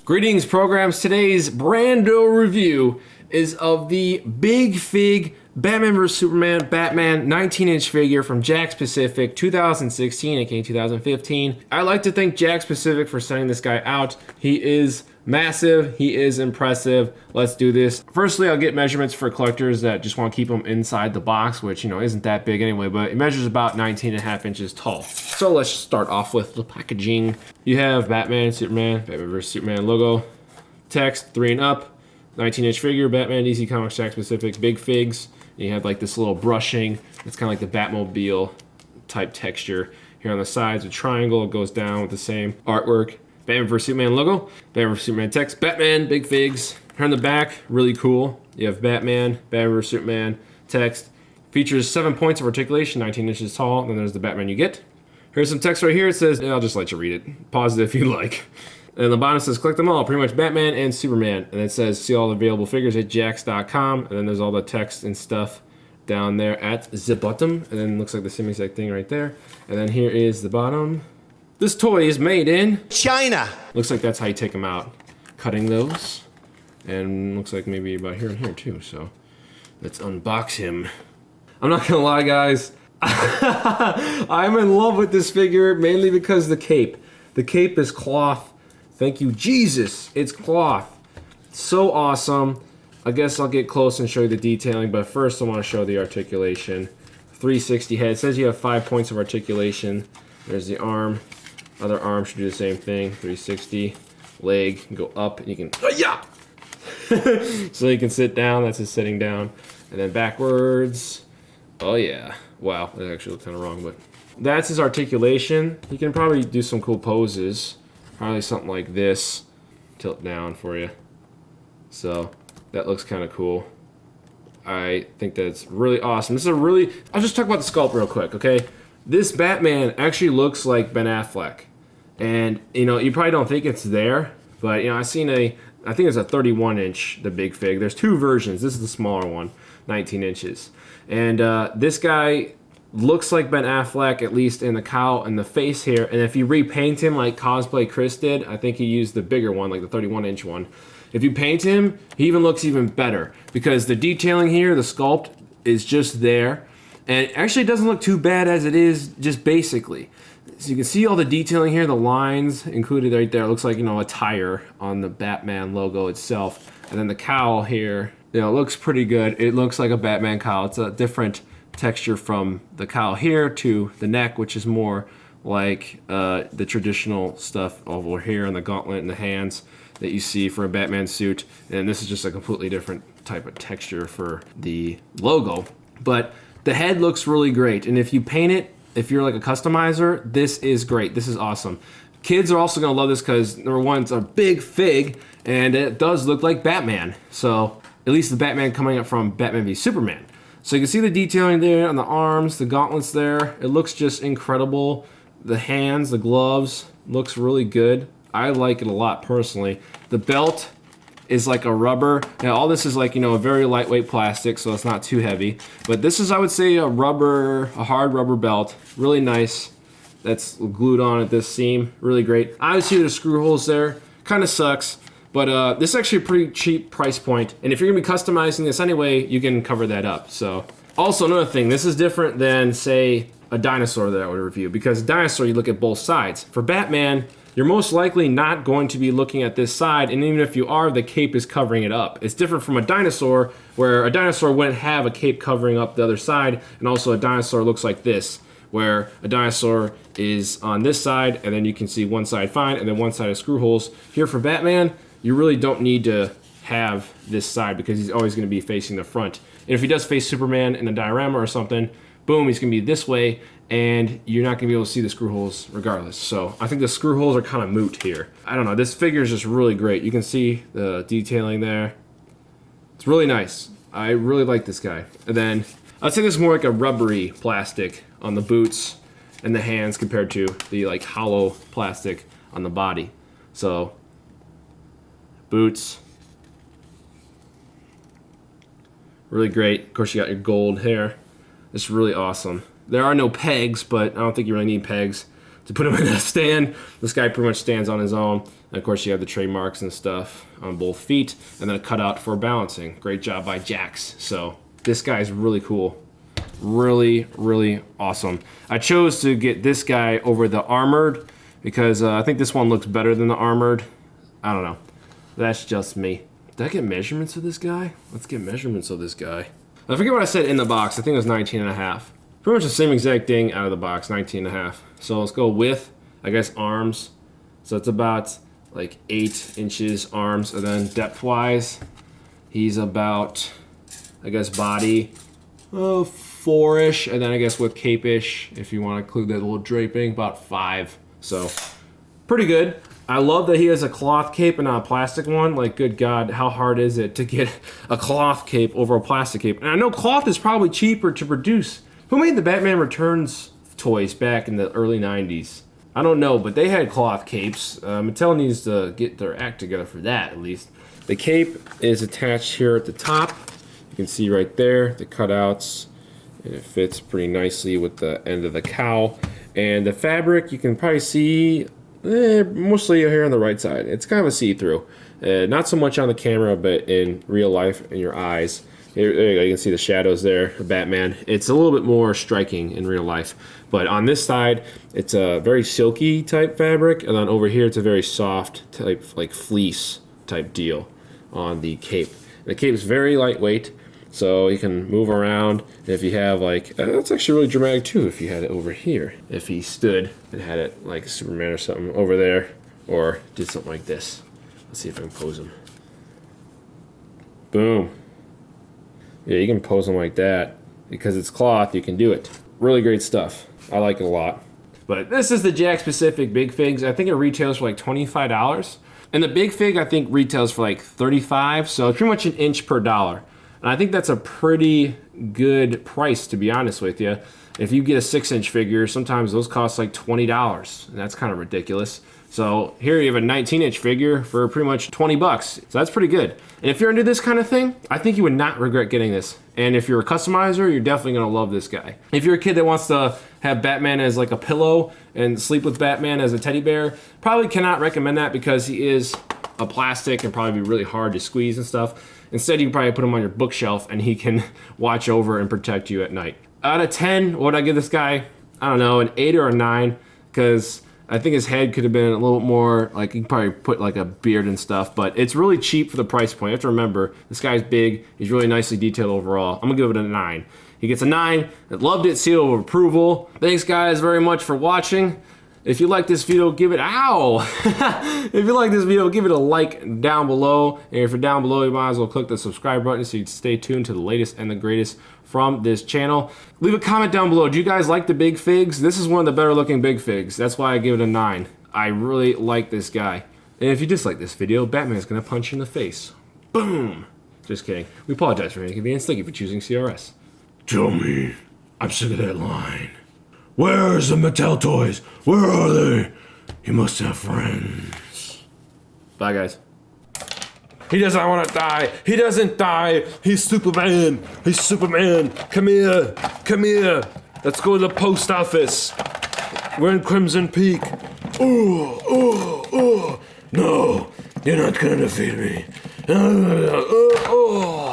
Greetings, programs. Today's brando review is of the Big Fig Batman vs Superman Batman 19-inch figure from Jakks Pacific 2016, aka 2015. I'd like to thank Jakks Pacific for sending this guy out. He is massive. He is impressive. Let's do this. Firstly, I'll get measurements for collectors that just want to keep them inside the box, which, you know, isn't that big anyway, but it measures about 19.5 inches tall. So let's start off with the packaging. You have Batman, Superman, Batman vs Superman logo, text 3 and up, 19-inch figure, Batman, DC Comics, Jakks Pacific, Big Figs. You have like this little brushing. It's kind of like the Batmobile type texture. Here on the sides, a triangle goes down with the same artwork. Batman vs Superman logo, Batman vs Superman text, Batman, Big Figs. Here on the back, really cool. You have Batman, Batman vs Superman text. Features 7 points of articulation, 19 inches tall. Then there's the Batman you get. Here's some text right here. It says, I'll just let you read it. Pause it if you like. And the bottom says, collect them all, pretty much Batman and Superman. And it says, see all the available figures at jakks.com. And then there's all the text and stuff down there at the bottom. And then it looks like the same exact thing right there. And then here is the bottom. This toy is made in China. Looks like that's how you take them out. Cutting those. And looks like maybe about here and here too. So let's unbox him. I'm not gonna lie, guys. I'm in love with this figure mainly because the cape. The cape is cloth. Thank you, Jesus. It's cloth. So awesome. I guess I'll get close and show you the detailing, but first I want to show the articulation. 360 head. It says you have 5 points of articulation. There's the arm. Other arm should do the same thing. 360. Leg can go up and you can, yeah. So you can sit down. That's just sitting down. And then backwards. Oh yeah. Wow, that actually looked kind of wrong, but that's his articulation. He can probably do some cool poses. Probably something like this. Tilt down for you. So that looks kind of cool. I think that's really awesome. This is a really, I'll just talk about the sculpt real quick, okay? This Batman actually looks like Ben Affleck. And, you know, you probably don't think it's there, but, you know, I've seen I think it's a 31-inch, the Big Fig. There's 2 versions. This is the smaller one, 19 inches. And this guy looks like Ben Affleck, at least in the cowl and the face here. And if you repaint him like Cosplay Chris did, I think he used the bigger one, like the 31-inch one. If you paint him, he even looks even better because the detailing here, the sculpt, is just there. And it actually doesn't look too bad as it is, just basically. So you can see all the detailing here, the lines included right there. It looks like, you know, a tire on the Batman logo itself. And then the cowl here, you know, looks pretty good. It looks like a Batman cowl. It's a different texture from the cowl here to the neck, which is more like the traditional stuff over here on the gauntlet and the hands that you see for a Batman suit. And this is just a completely different type of texture for the logo. But the head looks really great, and if you paint it, if you're like a customizer, this is great. This is awesome. Kids are also gonna love this because number one, it's a Big Fig, and it does look like Batman. So at least the Batman coming up from Batman v Superman. So you can see the detailing there on the arms, the gauntlets there. It looks just incredible. The hands, the gloves, looks really good. I like it a lot personally. The belt is like a rubber. Now all this is like, you know, a very lightweight plastic, so it's not too heavy. But this is, I would say, a hard rubber belt. Really nice. That's glued on at this seam. Really great. Obviously there's screw holes there. Kind of sucks. But this is actually a pretty cheap price point. And if you're gonna be customizing this anyway, you can cover that up. So also another thing, this is different than, say, a dinosaur that I would review. Because a dinosaur, you look at both sides. For Batman, you're most likely not going to be looking at this side, and even if you are, the cape is covering it up. It's different from a dinosaur, where a dinosaur wouldn't have a cape covering up the other side, and also a dinosaur looks like this, where a dinosaur is on this side, and then you can see one side fine, and then one side has screw holes. Here for Batman, you really don't need to have this side, because he's always gonna be facing the front. And if he does face Superman in a diorama or something, boom, he's gonna be this way, and you're not gonna be able to see the screw holes regardless. So I think the screw holes are kind of moot here. I don't know, this figure is just really great. You can see the detailing there. It's really nice. I really like this guy. And then I'd say this is more like a rubbery plastic on the boots and the hands compared to the like hollow plastic on the body. So boots, really great. Of course you got your gold hair. It's really awesome. There are no pegs, but I don't think you really need pegs. to put him in a stand. This guy pretty much stands on his own. And of course, you have the trademarks and stuff on both feet, and then a cutout for balancing. Great job by Jakks. So this guy is really cool. Really, really awesome. I chose to get this guy over the armored because I think this one looks better than the armored. I don't know. That's just me. Did I get measurements of this guy? Let's get measurements of this guy. I forget what I said in the box. I think it was 19.5. Pretty much the same exact thing out of the box, 19.5. So let's go with, I guess, arms. So it's about like 8 inches arms, and then depth-wise, he's about, I guess, body, 4-ish, and then I guess with cape-ish, if you want to include that little draping, about 5. So pretty good. I love that he has a cloth cape and not a plastic one. Like, good God, how hard is it to get a cloth cape over a plastic cape? And I know cloth is probably cheaper to produce. Who made the Batman Returns toys back in the early 90s? I don't know, but they had cloth capes. Mattel needs to get their act together for that, at least. The cape is attached here at the top. You can see right there the cutouts, and it fits pretty nicely with the end of the cowl. And the fabric, you can probably see mostly here on the right side. It's kind of a see-through. Not so much on the camera, but in real life, in your eyes. There you go, you can see the shadows there of Batman. It's a little bit more striking in real life. But on this side, it's a very silky type fabric, and then over here it's a very soft type, like fleece type deal on the cape. The cape is very lightweight, so you can move around. And if you have like, that's actually really dramatic too if you had it over here. If he stood and had it like Superman or something over there, or did something like this. Let's see if I can pose him. Boom. Yeah, you can pose them like that. Because it's cloth, you can do it. Really great stuff. I like it a lot. But this is the Jakks Pacific Big Figs. I think it retails for like $25. And the Big Fig, I think, retails for like $35. So it's pretty much an inch per dollar. And I think that's a pretty good price, to be honest with you. If you get a 6-inch figure, sometimes those cost like $20. And that's kind of ridiculous. So here you have a 19-inch figure for pretty much 20 bucks. So that's pretty good. And if you're into this kind of thing, I think you would not regret getting this. And if you're a customizer, you're definitely gonna love this guy. If you're a kid that wants to have Batman as like a pillow and sleep with Batman as a teddy bear, probably cannot recommend that because he is a plastic and probably be really hard to squeeze and stuff. Instead, you can probably put him on your bookshelf and he can watch over and protect you at night. Out of 10, what would I give this guy? I don't know, an 8 or a 9, because I think his head could have been a little more, like, you could probably put like a beard and stuff, but it's really cheap for the price point. You have to remember, this guy's big, he's really nicely detailed overall. I'm gonna give it a 9. He gets a 9, I loved it, seal of approval. Thanks guys very much for watching. If you like this video, give it, if you like this video, give it a like down below. And if you're down below, you might as well click the subscribe button so you can stay tuned to the latest and the greatest from this channel. Leave a comment down below. Do you guys like the Big Figs? This is one of the better looking Big Figs. That's why I give it a 9. I really like this guy. And if you dislike this video, Batman's gonna punch you in the face. Boom! Just kidding. We apologize for any inconvenience. Thank you for choosing CRS. Tell me, I'm sick of that line. Where's the Mattel toys? Where are they? He must have friends. Bye, guys. He doesn't want to die. He doesn't die. He's Superman. He's Superman. Come here. Come here. Let's go to the post office. We're in Crimson Peak. Oh, oh, oh. No, you're not gonna defeat me. Oh.